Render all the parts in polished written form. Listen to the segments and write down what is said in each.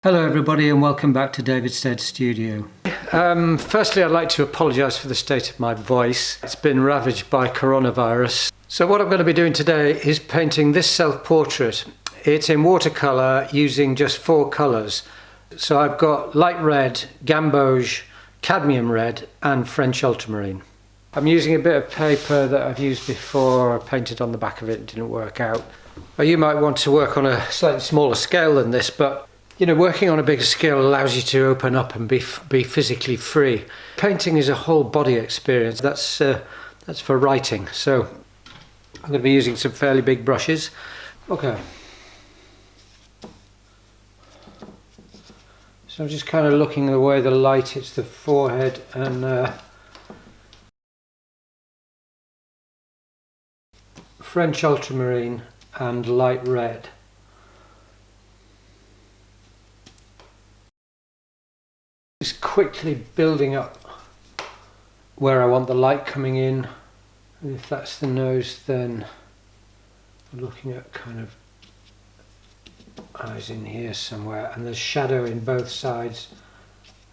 Hello everybody and welcome back to David Stead Studio. Firstly, I'd like to apologise for the state of my voice. It's been ravaged by coronavirus. So what I'm going to be doing today is painting this self-portrait. It's in watercolour using just 4 colours. So I've got light red, gamboge, cadmium red and French ultramarine. I'm using a bit of paper that I've used before. I painted on the back of it, it didn't work out. Well, you might want to work on a slightly smaller scale than this, but you know, working on a bigger scale allows you to open up and be physically free. Painting is a whole body experience. That's for writing. So I'm going to be using some fairly big brushes. Okay. So I'm just kind of looking the way the light hits the forehead and French ultramarine and light red. Just quickly building up where I want the light coming in, and if that's the nose, then I'm looking at kind of eyes in here somewhere, and there's shadow in both sides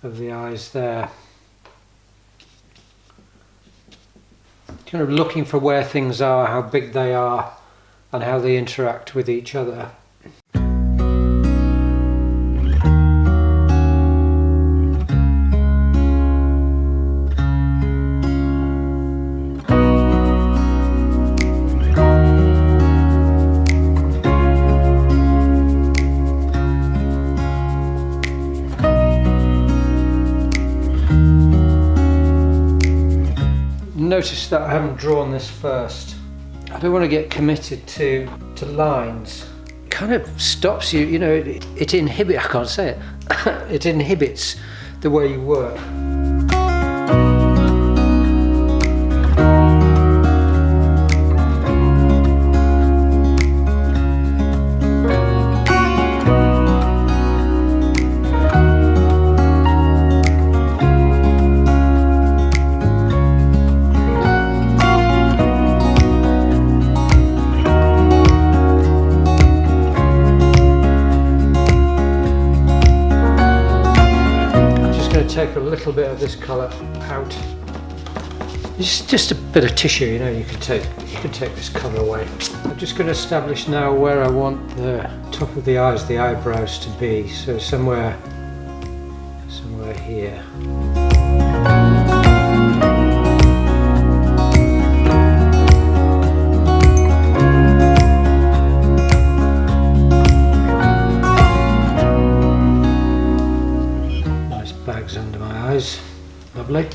of the eyes there. Kind of looking for where things are, how big they are, and how they interact with each other. Notice that I haven't drawn this first. I don't want to get committed to lines. It kind of stops you, you know, it inhibits, I can't say it, it inhibits the way you work. Take a little bit of this colour out. It's just a bit of tissue, you know, you can take this colour away. I'm just going to establish now where I want the top of the eyes, the eyebrows to be. So somewhere here. Bags under my eyes, lovely.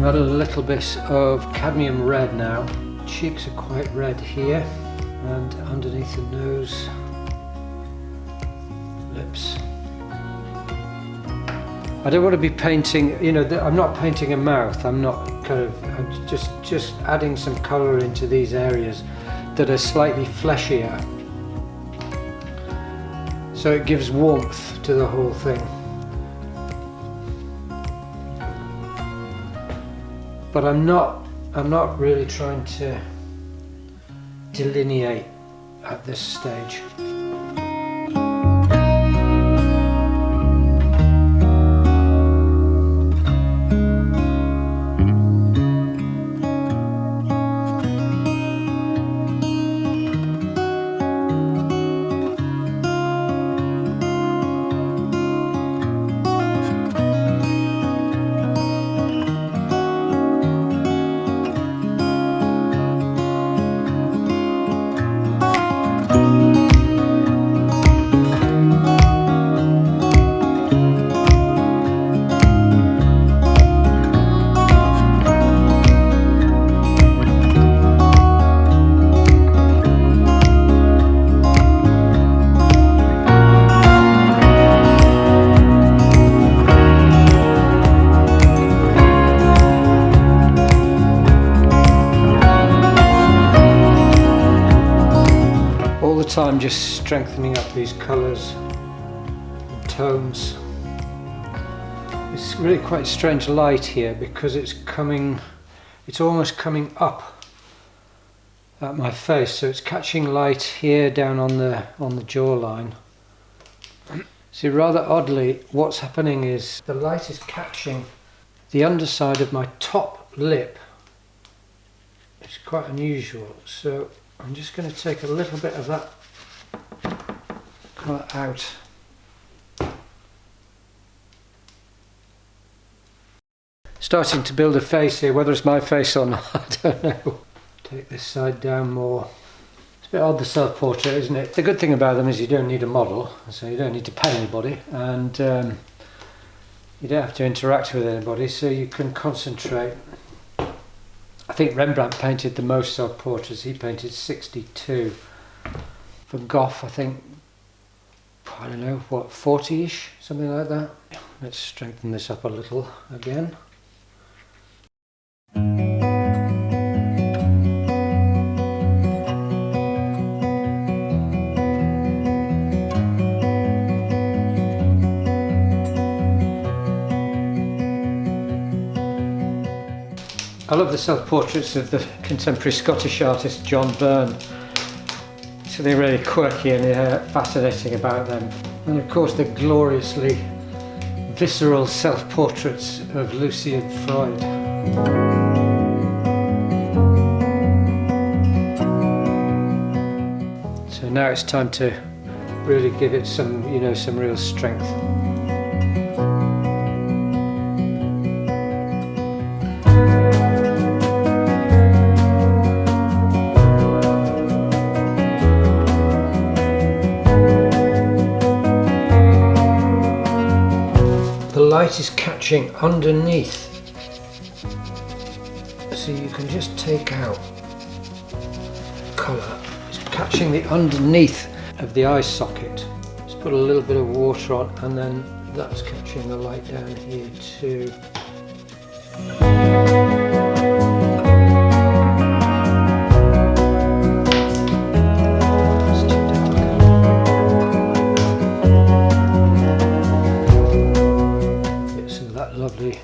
A little bit of cadmium red now. Cheeks are quite red here and underneath the nose, lips. I don't want to be painting, you know, I'm not painting a mouth. I'm just adding some colour into these areas that are slightly fleshier, so it gives warmth to the whole thing. But I'm not really trying to delineate at this stage. the time just strengthening up these colours and tones. It's really quite strange light here because it's almost coming up at my face, so it's catching light here down on the jawline. See, rather oddly, what's happening is the light is catching the underside of my top lip. It's quite unusual, so I'm just going to take a little bit of that colour out. Starting to build a face here, whether it's my face or not, I don't know. Take this side down more. It's a bit odd, the self-portrait, isn't it? The good thing about them is you don't need a model, so you don't need to pay anybody, and you don't have to interact with anybody, so you can concentrate. I think Rembrandt painted the most self-portraits. He painted 62. For Gough, I think, I don't know, what, 40-ish, something like that. Let's strengthen this up a little again. I love the self-portraits of the contemporary Scottish artist John Byrne. Something really quirky and fascinating about them. And of course the gloriously visceral self-portraits of Lucy and Freud. So now it's time to really give it some, some real strength. The light is catching underneath, so you can just take out colour. It's catching the underneath of the eye socket. Just put a little bit of water on, and then that's catching the light down here too. Lovely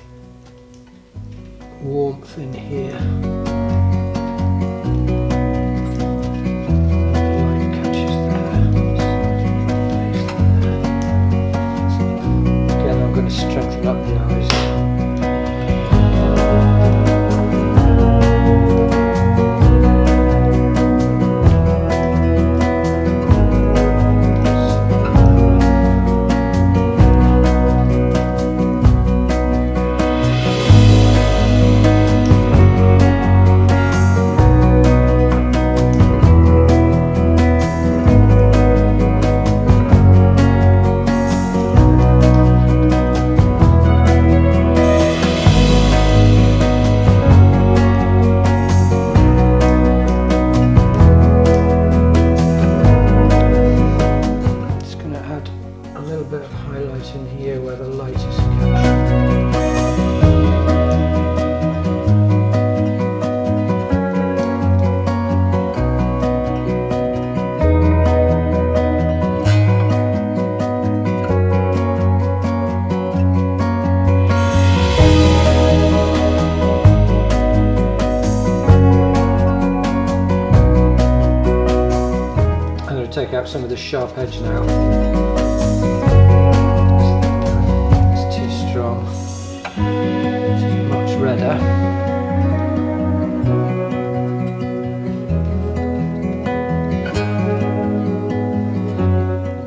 warmth in here. The light catches there. Again, I'm going to strengthen up the eyes. Take out some of the sharp edge now. It's too strong. It's much redder.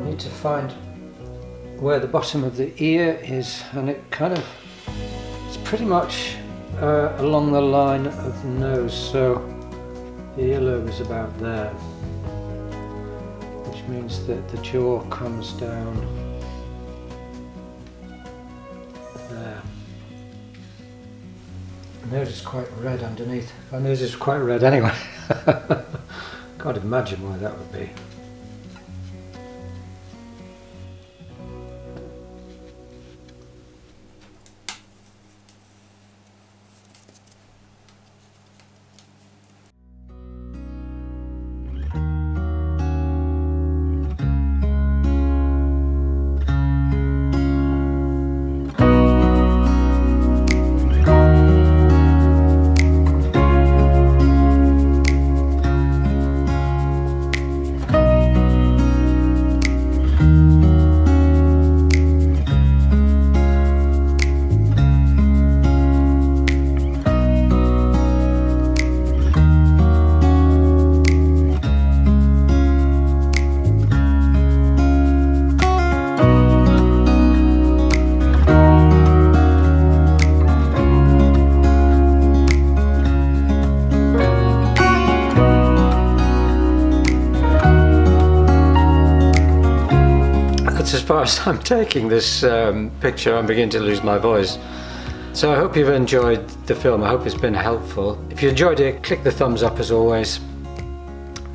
I need to find where the bottom of the ear is, and it's pretty much along the line of the nose, so the earlobe is about there. Which means that the jaw comes down there. The nose is quite red underneath. My nose is quite red anyway. Can't imagine why that would be. as far as I'm taking this picture, I'm beginning to lose my voice. So I hope you've enjoyed the film. I hope it's been helpful. If you enjoyed it, click the thumbs up as always.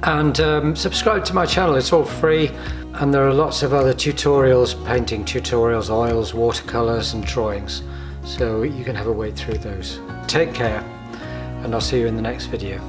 And subscribe to my channel, it's all free. And there are lots of other tutorials, painting tutorials, oils, watercolours and drawings. So you can have a wade through those. Take care, and I'll see you in the next video.